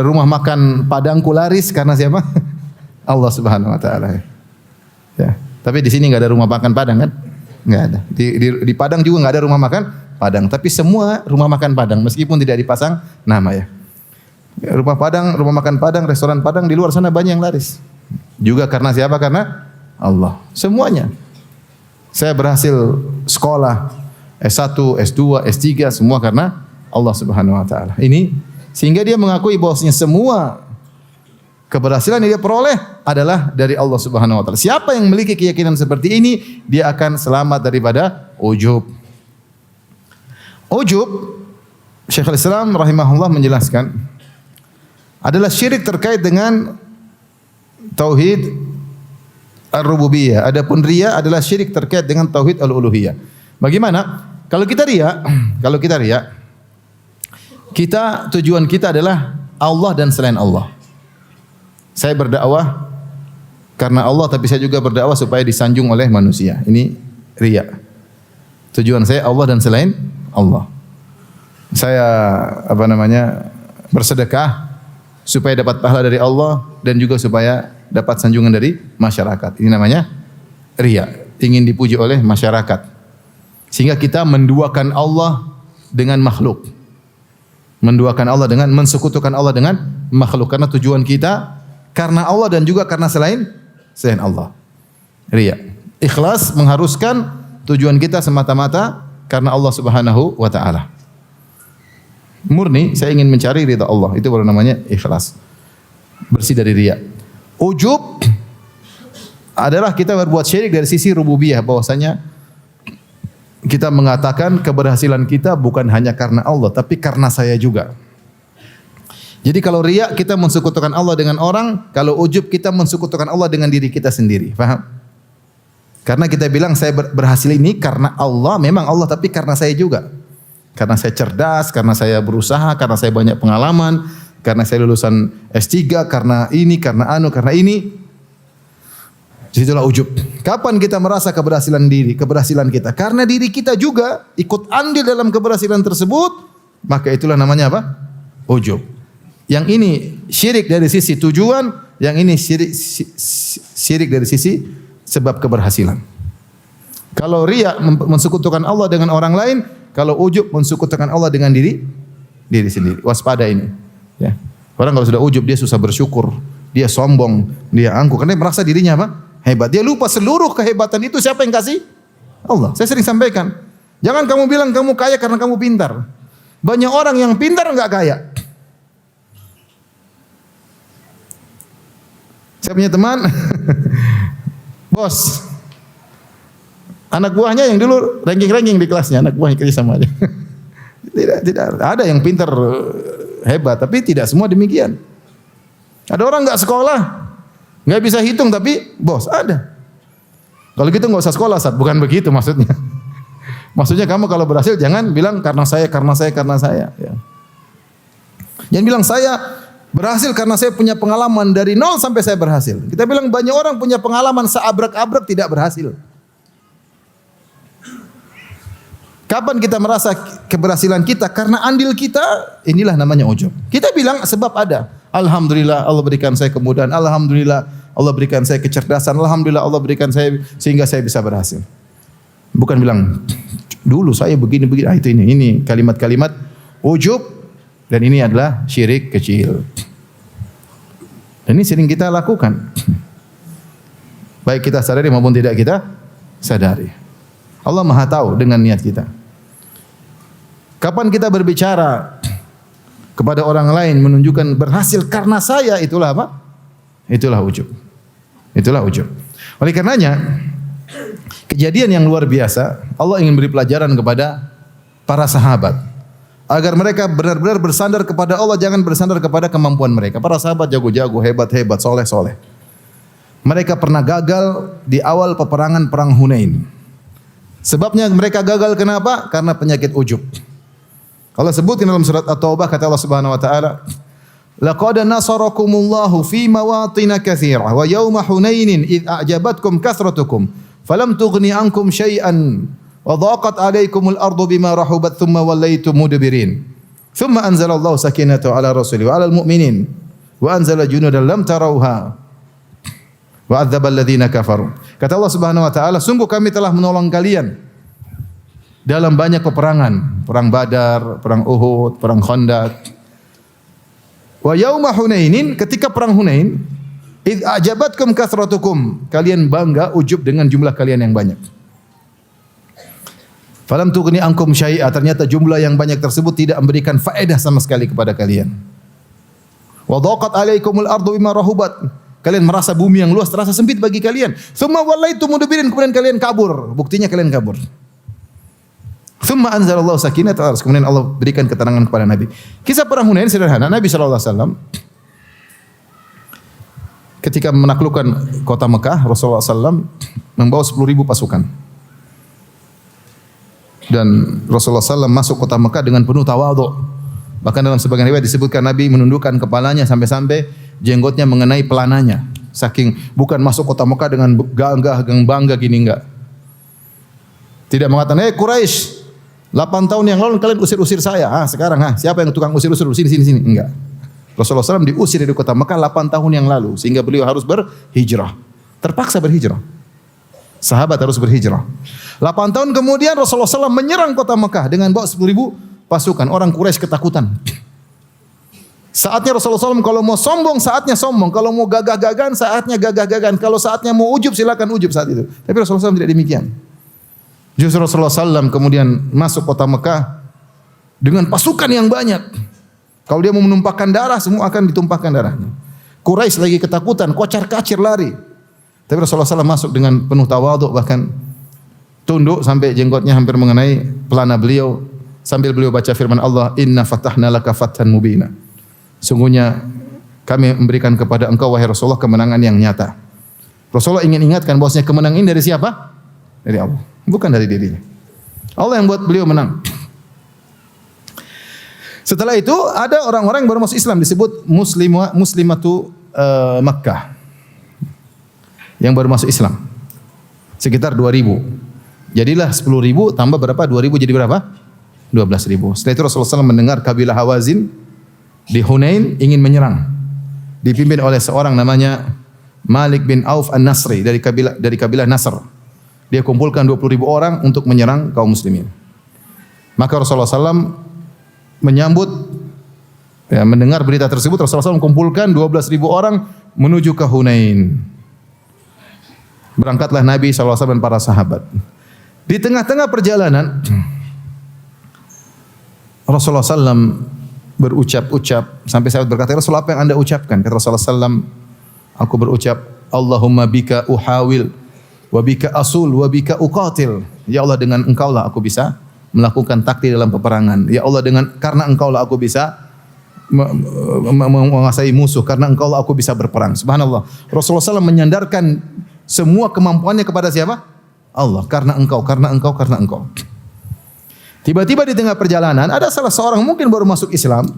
Rumah makan Padangku laris karena siapa? Allah Subhanahu wa taala. Ya. Tapi di sini enggak ada rumah makan Padang kan? Enggak ada. Di Padang juga enggak ada rumah makan Padang, tapi semua rumah makan Padang meskipun tidak dipasang nama ya. Rumah Padang, rumah makan Padang, restoran Padang di luar sana banyak yang laris. Juga karena siapa? Karena Allah. Semuanya. Saya berhasil sekolah S1, S2, S3 semua karena Allah Subhanahu wa taala. Ini sehingga dia mengakui bahwasanya semua keberhasilan yang dia peroleh adalah dari Allah Subhanahu wa taala. Siapa yang memiliki keyakinan seperti ini, dia akan selamat daripada ujub. Ujub, Syekhul Islam rahimahullah menjelaskan, adalah syirik terkait dengan tauhid ar-rububiyah. Adapun riya adalah syirik terkait dengan tauhid al-uluhiyah. Bagaimana? Kalau kita riya, kita tujuan kita adalah Allah dan selain Allah. Saya berdakwah karena Allah, tapi saya juga berdakwah supaya disanjung oleh manusia. Ini riya. Tujuan saya Allah dan selain Allah. Saya bersedekah supaya dapat pahala dari Allah dan juga supaya dapat sanjungan dari masyarakat. Ini namanya riya, ingin dipuji oleh masyarakat. Sehingga kita menduakan Allah dengan makhluk. Menduakan Allah dengan mensekutukan Allah dengan makhluk, karena tujuan kita karena Allah dan juga karena selain Allah. Riya. Ikhlas mengharuskan tujuan kita semata-mata karena Allah Subhanahu wa taala. Murni saya ingin mencari ridha Allah, itu baru namanya ikhlas. Bersih dari riya. Ujub adalah kita berbuat syirik dari sisi rububiyah, bahwasanya kita mengatakan keberhasilan kita bukan hanya karena Allah, tapi karena saya juga. Jadi kalau riya kita mensekutukan Allah dengan orang, kalau ujub kita mensekutukan Allah dengan diri kita sendiri. Paham? Karena kita bilang saya berhasil ini karena Allah, memang Allah, tapi karena saya juga. Karena saya cerdas, karena saya berusaha, karena saya banyak pengalaman, karena saya lulusan S3, karena ini, karena ini. Disitulah ujub. Kapan kita merasa keberhasilan kita? Karena diri kita juga ikut andil dalam keberhasilan tersebut, maka itulah namanya apa? Ujub. Yang ini syirik dari sisi tujuan, yang ini syirik dari sisi sebab keberhasilan. Kalau riya mensekutukan Allah dengan orang lain, kalau ujub mensekutukan Allah dengan diri sendiri. Waspada ini. Ya. Orang kalau sudah ujub dia susah bersyukur, dia sombong, dia angkuh karena dia merasa dirinya apa? Hebat. Dia lupa seluruh kehebatan itu siapa yang kasih? Allah. Saya sering sampaikan, jangan kamu bilang kamu kaya karena kamu pintar. Banyak orang yang pintar enggak kaya. Saya punya teman, bos, anak buahnya yang dulu ranking di kelasnya, anak buahnya kerja sama aja. Tidak ada yang pintar hebat, tapi tidak semua demikian. Ada orang enggak sekolah, enggak bisa hitung tapi bos ada. Kalau gitu enggak usah sekolah, Ustaz. Bukan begitu maksudnya. Maksudnya kamu kalau berhasil jangan bilang karena saya. Ya. Jangan bilang saya berhasil karena saya punya pengalaman dari nol sampai saya berhasil. Kita bilang banyak orang punya pengalaman seabrek-abrek tidak berhasil. Kapan kita merasa keberhasilan kita? Karena andil kita, inilah namanya ujub. Kita bilang sebab ada. Alhamdulillah Allah berikan saya kemudahan. Alhamdulillah Allah berikan saya kecerdasan. Alhamdulillah Allah berikan saya sehingga saya bisa berhasil. Bukan bilang dulu saya begini. Itu ini kalimat-kalimat ujub dan ini adalah syirik kecil. Dan ini sering kita lakukan. Baik kita sadari maupun tidak kita sadari. Allah Maha tahu dengan niat kita. Kapan kita berbicara kepada orang lain menunjukkan berhasil karena saya, itulah apa? Itulah ujub. Itulah ujub. Oleh karenanya kejadian yang luar biasa, Allah ingin beri pelajaran kepada para sahabat agar mereka benar-benar bersandar kepada Allah, jangan bersandar kepada kemampuan mereka. Para sahabat jago-jago, hebat-hebat, soleh-soleh. Mereka pernah gagal di awal peperangan perang Hunain. Sebabnya mereka gagal kenapa? Karena penyakit ujub. Allah sebutkan dalam surat At-Taubah, kata Allah Subhanahu wa taala, "Laqad nasarakumullahu fi mawatin katsirah wa yawma Hunainin id a'jabatkum kathratukum falam tughni ankum syai'an wa dhaqat 'alaykumul ardu bima rahubat thumma wallaytum mudbirin. Thumma anzalallahu sakinatahu 'ala rasulihi wa 'alal mu'minin wa anzala junudan lam tarawha wa 'adzabal ladzina kafaru." Kata Allah Subhanahu wa taala, sungguh kami telah menolong kalian dalam banyak peperangan, perang Badar, perang Uhud, perang Khandaq. Wa yauma Hunainin, ketika perang Hunain, id ajabatkum kathratukum, kalian bangga ujub dengan jumlah kalian yang banyak. Falam tughni ankum syai'a, ternyata jumlah yang banyak tersebut tidak memberikan faedah sama sekali kepada kalian. Wa dhaqat 'alaikumul ardu bima rahubat, kalian merasa bumi yang luas terasa sempit bagi kalian. Tsumma wallaitum mudbirin, kemudian kalian kabur. Buktinya kalian kabur. Tsumma anzalallahu sakinatahu, kemudian Allah berikan ketenangan kepada Nabi. Kisah perang Hunain sederhana. Nabi sallallahu alaihi wasallam ketika menaklukkan kota Mekah, Rasulullah sallallahu membawa 10.000 pasukan. Dan Rasulullah sallallahu masuk kota Mekah dengan penuh tawadhu. Bahkan dalam sebagian riwayat disebutkan Nabi menundukkan kepalanya sampai-sampai jenggotnya mengenai pelananya. Saking bukan masuk kota Mekah dengan gagah, bangga gini enggak. Tidak mengatakan, Quraisy, 8 tahun yang lalu kalian usir-usir saya. Sekarang siapa yang tukang usir-usir sini. Enggak. Rasulullah SAW diusir dari kota Mekah 8 tahun yang lalu sehingga beliau harus berhijrah. Terpaksa berhijrah. Sahabat harus berhijrah. 8 tahun kemudian Rasulullah SAW menyerang kota Mekah dengan bawa 10.000 pasukan. Orang Quraisy ketakutan. Saatnya Rasulullah SAW kalau mau sombong, saatnya sombong. Kalau mau gagah-gagahan, saatnya gagah-gagahan. Kalau saatnya mau ujub, silakan ujub saat itu. Tapi Rasulullah SAW tidak demikian. Justru Rasulullah SAW kemudian masuk kota Mekah dengan pasukan yang banyak. Kalau dia mau menumpahkan darah, semua akan ditumpahkan darahnya. Quraisy lagi ketakutan, kocar-kacir lari. Tapi Rasulullah SAW masuk dengan penuh tawadhu, bahkan tunduk sampai jenggotnya hampir mengenai pelana beliau. Sambil beliau baca firman Allah, Inna fatahna laka fathan mubina. Sungguhnya kami memberikan kepada engkau wahai Rasulullah kemenangan yang nyata. Rasulullah ingin ingatkan bahwasanya kemenangan ini dari siapa? Dari Allah, bukan dari dirinya. Allah yang buat beliau menang. Setelah itu ada orang-orang yang baru masuk Islam disebut muslimatu Makkah. yang baru masuk Islam. Sekitar 2.000. Jadilah 10.000 tambah berapa? 2.000 jadi berapa? 12.000. Setelah itu Rasulullah SAW mendengar kabilah Hawazin di Hunain ingin menyerang. Dipimpin oleh seorang namanya Malik bin Auf An-Nasri dari kabilah Nasr. Dia kumpulkan 20.000 orang untuk menyerang kaum muslimin. Maka Rasulullah SAW menyambut, mendengar berita tersebut, Rasulullah SAW kumpulkan 12.000 orang menuju ke Hunain. Berangkatlah Nabi SAW dan para sahabat. Di tengah-tengah perjalanan, Rasulullah SAW berucap-ucap sampai sahabat berkata, ya Rasulullah, apa yang anda ucapkan? Kata Rasulullah SAW, aku berucap, Allahumma bika uhawil, wa bika asul, wa bika uqatil. Ya Allah, dengan engkaulah aku bisa melakukan taktik dalam peperangan. Ya Allah, karena engkaulah aku bisa menguasai musuh, karena engkaulah aku bisa berperang. Subhanallah. Rasulullah SAW menyandarkan semua kemampuannya kepada siapa? Allah. Karena engkau, karena engkau, karena engkau. Tiba-tiba di tengah perjalanan ada salah seorang mungkin baru masuk Islam,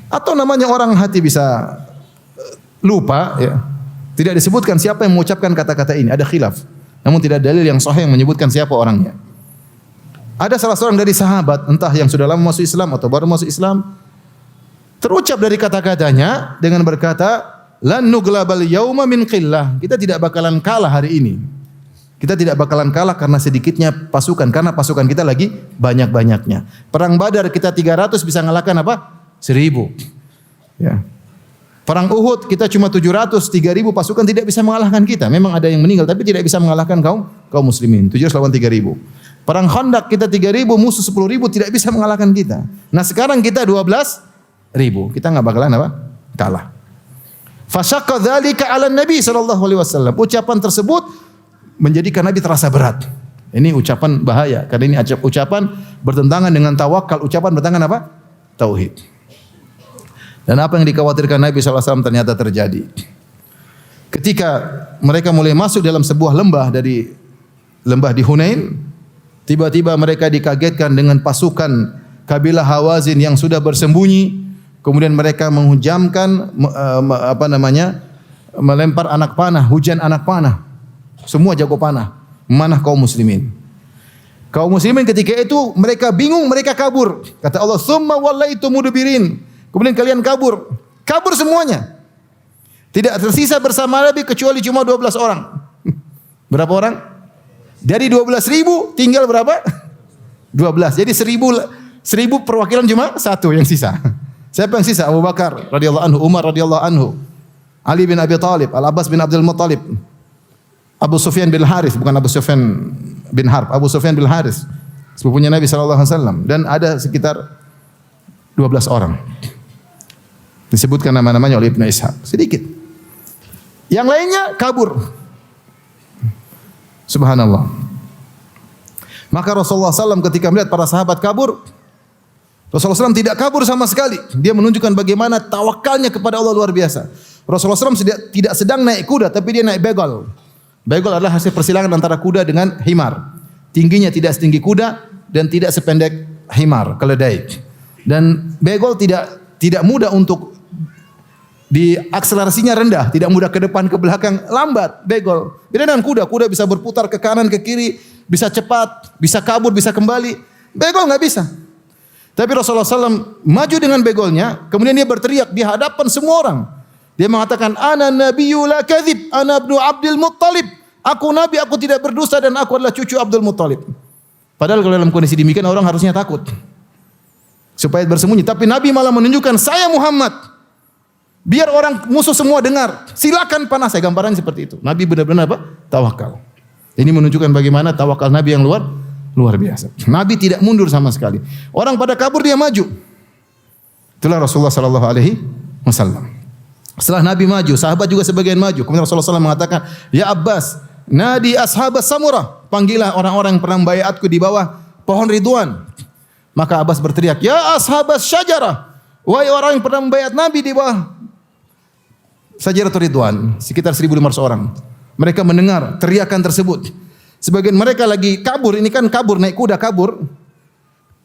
atau namanya orang hati bisa lupa, ya. Tidak disebutkan siapa yang mengucapkan kata-kata ini, ada khilaf. Namun tidak ada dalil yang sahih yang menyebutkan siapa orangnya. Ada salah seorang dari sahabat, entah yang sudah lama masuk Islam atau baru masuk Islam, terucap dari kata-katanya dengan berkata, lan nuglabal yauma min qillah. Kita tidak bakalan kalah hari ini. Kita tidak bakalan kalah karena sedikitnya pasukan, karena pasukan kita lagi banyak-banyaknya. Perang Badar kita 300 bisa ngalahkan apa? 1.000. Ya. Perang Uhud kita cuma 700, 3.000 pasukan tidak bisa mengalahkan kita. Memang ada yang meninggal tapi tidak bisa mengalahkan kaum muslimin. 700 lawan 3.000. Perang Khandaq kita 3.000, musuh 10.000 tidak bisa mengalahkan kita. Nah sekarang kita 12.000. Kita enggak bakalan apa? Kalah. Fasyaqqa dzalika 'ala Nabi sallallahu alaihi wasallam. Ucapan tersebut menjadikan Nabi terasa berat. Ini ucapan bahaya karena ini ucapan bertentangan dengan tawakal, ucapan bertentangan apa? Tauhid. Dan apa yang dikhawatirkan Nabi SAW ternyata terjadi. Ketika mereka mulai masuk dalam sebuah lembah di Hunain, tiba-tiba mereka dikagetkan dengan pasukan kabilah Hawazin yang sudah bersembunyi. Kemudian mereka menghujamkan melempar anak panah, hujan anak panah. Semua jago panah, memanah kaum muslimin. Kaum muslimin ketika itu mereka bingung, mereka kabur. Kata Allah, "Tsumma wallaitu mudbirin." Kemudian kalian kabur. Kabur semuanya. Tidak tersisa bersama Nabi kecuali cuma 12 orang. Berapa orang? Dari 12.000 tinggal berapa? 12. Jadi 1.000 perwakilan cuma satu yang sisa. Siapa yang sisa? Abu Bakar radhiyallahu anhu, Umar radhiyallahu anhu, Ali bin Abi Thalib, Al-Abbas bin Abdul Muttalib, Abu Sufyan bin Harith, bukan Abu Sufyan bin Harb, Abu Sufyan bin Harith, sepupunya Nabi sallallahu alaihi wasallam, dan ada sekitar 12 orang. Disebutkan nama-namanya oleh Ibnu Ishaq, sedikit. Yang lainnya kabur. Subhanallah. Maka Rasulullah SAW ketika melihat para sahabat kabur, Rasulullah SAW tidak kabur sama sekali. Dia menunjukkan bagaimana tawakalnya kepada Allah luar biasa. Rasulullah SAW tidak sedang naik kuda, tapi dia naik begal. Begal adalah hasil persilangan antara kuda dengan himar. Tingginya tidak setinggi kuda dan tidak sependek himar, keledai. Dan begal tidak mudah untuk akselerasinya rendah, tidak mudah ke depan ke belakang, lambat begal. Beda dengan kuda bisa berputar ke kanan ke kiri, bisa cepat, bisa kabur, bisa kembali. Begal nggak bisa. Tapi Rasulullah SAW maju dengan begalnya, kemudian dia berteriak di hadapan semua orang. Dia mengatakan, "Ana nabiyyu la kadzib, ana ibnu Abdul Muttalib." Aku nabi, aku tidak berdusta dan aku adalah cucu Abdul Muttalib. Padahal kalau dalam kondisi demikian orang harusnya takut. Supaya bersembunyi, tapi Nabi malah menunjukkan, "Saya Muhammad." Biar orang musuh semua dengar. Silakan panah saya, gambarannya seperti itu. Nabi benar-benar apa? Tawakal. Ini menunjukkan bagaimana tawakal Nabi yang luar biasa. Nabi tidak mundur sama sekali. Orang pada kabur dia maju. Itulah Rasulullah sallallahu alaihi wasallam. Setelah Nabi maju, sahabat juga sebagian maju. Kemudian Rasulullah SAW mengatakan, "Ya Abbas, nadi ashabas samurah." Panggillah orang-orang yang pernah membayatku di bawah pohon Ridwan. Maka Abbas berteriak, "Ya ashabas syajarah." Wahai orang yang pernah membayat Nabi di bawah Syajaratul Ridwan, sekitar 1.500 orang. Mereka mendengar teriakan tersebut. Sebagian mereka lagi kabur, ini kan kabur, naik kuda kabur.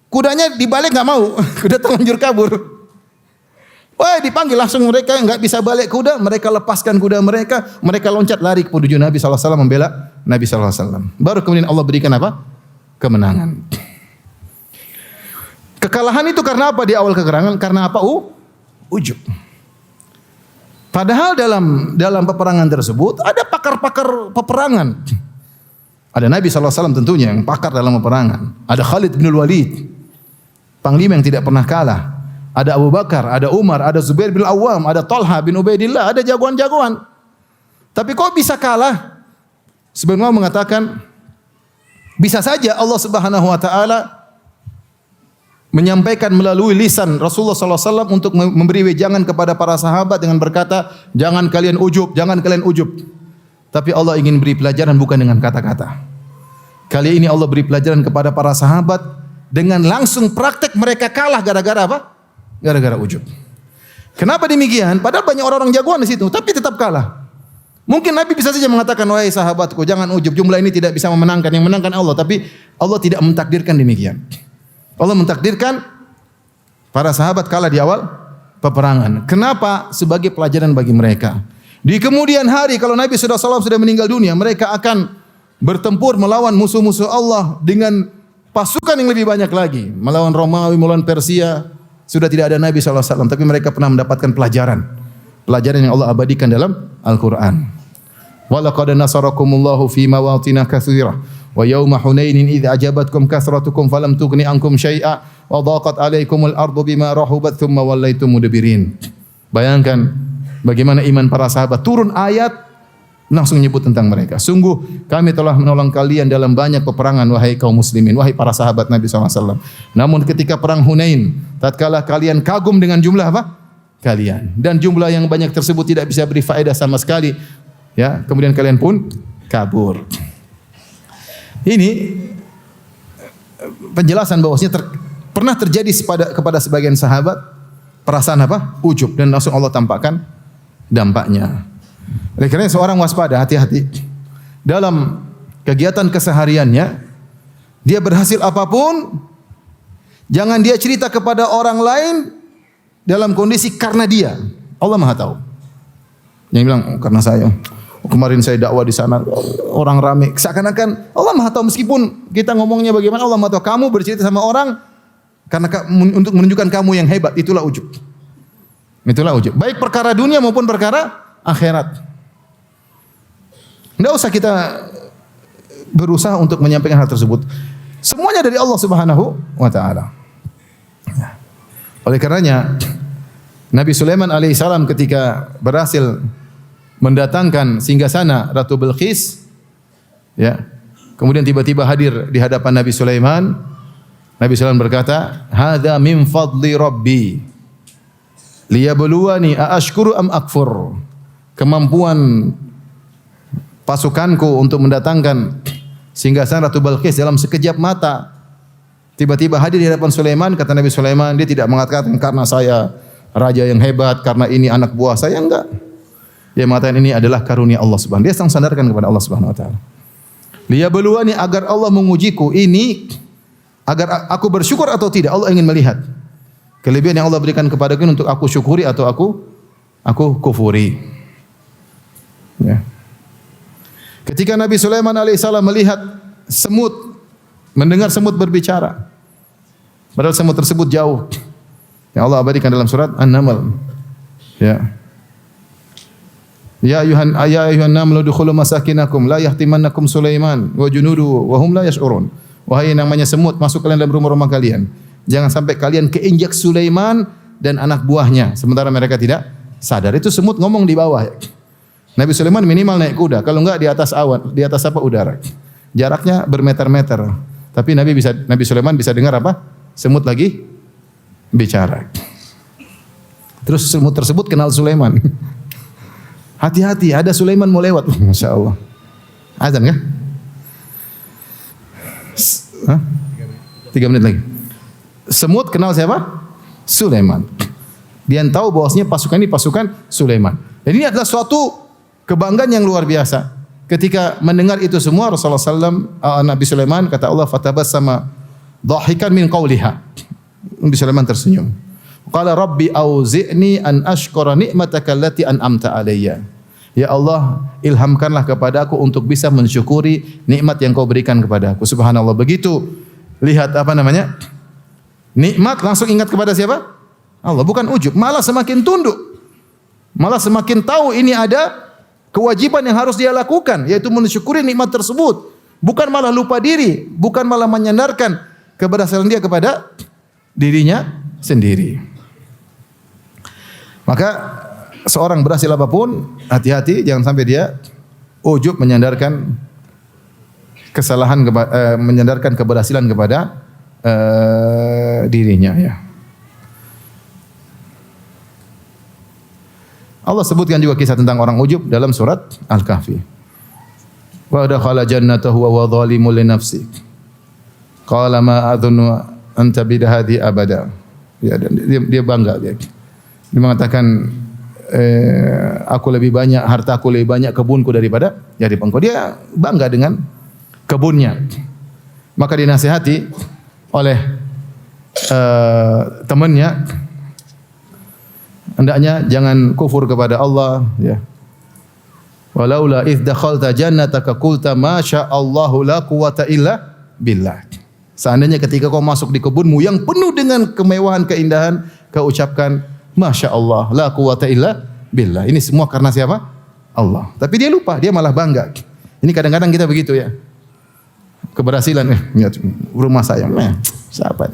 Kudanya dibalik enggak mau, kuda terlanjur kabur. Wah, dipanggil langsung mereka nggak bisa balik kuda, mereka lepaskan kuda mereka, mereka loncat lari ke menuju Nabi SAW membela Nabi SAW. Baru kemudian Allah berikan apa? Kemenangan. Kekalahan itu karena apa di awal kekerangan? Karena apa? Ujub. Padahal dalam peperangan tersebut ada pakar-pakar peperangan. Ada Nabi SAW tentunya yang pakar dalam peperangan. Ada Khalid bin Walid, panglima yang tidak pernah kalah. Ada Abu Bakar, ada Umar, ada Zubair bin Awam, ada Talha bin Ubaidillah, ada jagoan-jagoan. Tapi kok bisa kalah? Sebagian ulama mengatakan bisa saja Allah Subhanahu wa taala menyampaikan melalui lisan Rasulullah SAW untuk memberi wejangan kepada para sahabat dengan berkata, jangan kalian ujub, jangan kalian ujub. Tapi Allah ingin beri pelajaran bukan dengan kata-kata. Kali ini Allah beri pelajaran kepada para sahabat dengan langsung praktek mereka kalah gara-gara apa? Gara-gara ujub. Kenapa demikian? Padahal banyak orang-orang jagoan di situ, tapi tetap kalah. Mungkin Nabi bisa saja mengatakan, wahai sahabatku, jangan ujub. Jumlah ini tidak bisa memenangkan. Yang menangkan Allah. Tapi Allah tidak mentakdirkan demikian. Allah mentakdirkan para sahabat kalah di awal peperangan. Kenapa? Sebagai pelajaran bagi mereka. Di kemudian hari, kalau Nabi SAW sudah meninggal dunia, mereka akan bertempur melawan musuh-musuh Allah dengan pasukan yang lebih banyak lagi. Melawan Romawi, melawan Persia. Sudah tidak ada Nabi SAW, tapi mereka pernah mendapatkan pelajaran. Pelajaran yang Allah abadikan dalam Al-Quran. وَلَقَدْ نَصَرَكُمُ اللَّهُ فِي مَوَاطِنَ كَثِيرَةٍ وَيَوْمَ حُنَيْنٍ إِذْ أَعْجَبَتْكُمْ كَثْرَتُكُمْ فَلَمْ تُغْنِ عَنْكُمْ شَيْئًا وَضَاقَتْ عَلَيْكُمُ الْأَرْضُ بِمَا رَحُبَتْ ثُمَّ وَلَّيْتُمْ مُدْبِرِينَ. Bayangkan bagaimana iman para sahabat. Turun ayat langsung menyebut tentang mereka. Sungguh kami telah menolong kalian dalam banyak peperangan, wahai kaum muslimin, wahai para sahabat Nabi SAW. Namun ketika perang Hunain, tatkala kalian kagum dengan jumlah apa? Kalian. Dan jumlah yang banyak tersebut tidak bisa beri faedah sama sekali. Ya, kemudian kalian pun kabur. Ini penjelasan bahwasanya pernah terjadi kepada sebagian sahabat perasaan apa? Ujub, dan langsung Allah tampakkan dampaknya. Oleh karena seorang waspada, hati-hati dalam kegiatan kesehariannya. Dia berhasil apapun, jangan dia cerita kepada orang lain dalam kondisi karena dia. Allah Maha tahu. Yang bilang karena saya, kemarin saya dakwah di sana orang ramai. Seakan-akan Allah Maha tahu, meskipun kita ngomongnya bagaimana, Allah Maha tahu. Kamu bercerita sama orang karena untuk menunjukkan kamu yang hebat, itulah ujub. Itulah ujub. Baik perkara dunia maupun perkara akhirat. Tidak usah kita berusaha untuk menyampaikan hal tersebut. Semuanya dari Allah Subhanahu wa taala. Oleh karenanya Nabi Sulaiman alaihissalam ketika berhasil mendatangkan singgasana Ratu Bilqis, ya, kemudian tiba-tiba hadir di hadapan Nabi Sulaiman. Nabi Sulaiman berkata, "Hadza min fadli Rabbi liyabluwani aashkuru am akfur." Kemampuan pasukanku untuk mendatangkan singgasana Ratu Bilqis dalam sekejap mata. Tiba-tiba hadir di hadapan Sulaiman. Kata Nabi Sulaiman, dia tidak mengatakan karena saya raja yang hebat, karena ini anak buah saya, enggak. Dia mengatakan ini adalah karunia Allah Subhanahu. Dia sandarkan kepada Allah Subhanahu wa taala. Liyabluwani, agar Allah mengujiku, ini agar aku bersyukur atau tidak. Allah ingin melihat kelebihan yang Allah berikan kepadaku untuk aku syukuri atau aku kufuri. Ya. Ketika Nabi Sulaiman alaihissalam melihat semut, mendengar semut berbicara, padahal semut tersebut jauh, yang Allah abadikan dalam surat An-Naml. Ya. Ya ayuhan namlu dukhulu masakinakum la yahtimannakum Sulaiman wa junudu wa hum la yash'urun. Wahai yang namanya semut, masuk kalian dalam rumah-rumah kalian. Jangan sampai kalian keinjak Sulaiman dan anak buahnya sementara mereka tidak sadar. Itu semut ngomong di bawah. Nabi Sulaiman minimal naik kuda, kalau enggak di atas awan, di atas apa? Udara. Jaraknya bermeter-meter. Tapi Nabi Sulaiman bisa dengar apa? Semut lagi bicara. Terus semut tersebut kenal Sulaiman. Hati-hati, ada Sulaiman mau lewat. Masya Allah. Azan kan? 3 menit lagi. Semut kenal siapa? Sulaiman. Dia tahu bahwasanya pasukan ini pasukan Sulaiman. Dan ini adalah suatu kebanggaan yang luar biasa. Ketika mendengar itu semua, Rasulullah SAW, Nabi Sulaiman, kata Allah, fatabassama dhahikan min qawliha. Nabi Sulaiman tersenyum. Qala rabbi auzi'ni an ashkura ni'mataka allati an'amta alayya. Ya Allah, ilhamkanlah kepadaku untuk bisa mensyukuri nikmat yang kau berikan kepadaku. Subhanallah. Begitu lihat apa namanya? Nikmat langsung ingat kepada siapa? Allah, bukan ujub, malah semakin tunduk. Malah semakin tahu ini ada kewajiban yang harus dia lakukan, yaitu mensyukuri nikmat tersebut. Bukan malah lupa diri, bukan malah menyandarkan keberhasilan dia kepada dirinya sendiri. Maka seorang berhasil apapun, hati-hati jangan sampai dia ujub menyandarkan kesalahan menyandarkan keberhasilan kepada dirinya ya. Allah sebutkan juga kisah tentang orang ujub dalam surat Al-Kahfi. Wa dakhala jannatahu wa huwa zalimun li nafsihi. Qala ma adhunnu an tabida hadhi abada. Ya, dan dia bangga dia. Dia mengatakan aku lebih banyak, hartaku lebih banyak, kebunku daripada engkau. Dia bangga dengan kebunnya. Maka dinasihati oleh temannya, hendaknya jangan kufur kepada Allah ya. Walaula idz dakhalta jannataka qulta ma sya'allahu la quwwata illa billah. Seandainya ketika kau masuk di kebunmu yang penuh dengan kemewahan, keindahan, kau ucapkan masya Allah la quwwata illa billah. Ini semua karena siapa? Allah. Tapi dia lupa, dia malah bangga. Ini kadang-kadang kita begitu ya. Keberhasilan rumah saya. Siapa?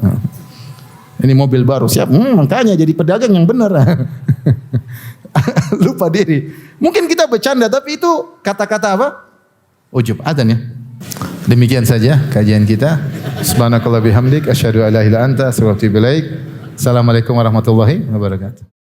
Ini mobil baru, siap. Makanya jadi pedagang yang benar. Lupa diri. Mungkin kita bercanda, tapi itu kata-kata apa? Ujub. Adzan ya. Demikian saja kajian kita. Subhanakallah bihamdik. Asyhadu an la ilaha illa anta astaghfiruka wa atubu ilaik. Assalamualaikum warahmatullahi wabarakatuh.